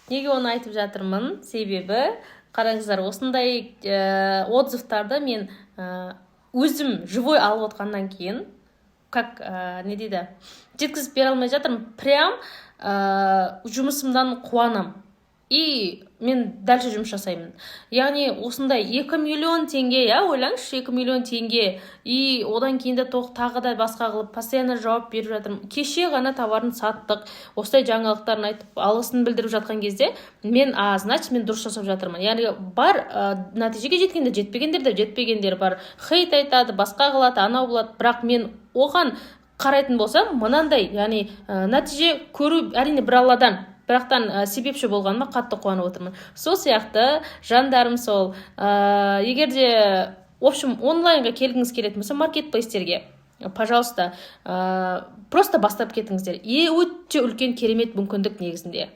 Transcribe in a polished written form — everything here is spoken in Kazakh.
Неге оны айтып жатырмын? Себебі, қараңыздар, осындай отзывтарды мен өзім живой алып отқаннан кейін, как не дейді, жеткізіп бере алмай жатырмын. Прям жұмысымдан қуанам. И мен дальше жұмыс жасаймын. Яғни осындай 2 миллион теңге, ойлаңызшы, 2 миллион теңге, и одан кейін де тағы да басқа қылып постоянно жауап беріп жатырмын. Кеше ғана товарын саттық, осылай жаңалықтарын айтып, алғысын білдіріп жатқан кезде мен, значит, мен дұрыс жасап жатырмын. Яғни бар нәтижеге жеткенде, жетпегендер бар. Хейт айтады, басқа қылады, анау болады, бірақ мен оған қарайтын болсам, мынандай, яғни нәтиже көру әрине бір Алладан, бірақтан себепші болғаныма қатты қуанып отырмын. Сол сияқты жандарым сол, егерде, в общем, онлайнға келгіңіз келетін болса, маркетплейстерге, пожалуйста, просто бастап кетіңіздер. Өте үлкен керемет мүмкіндік негізінде.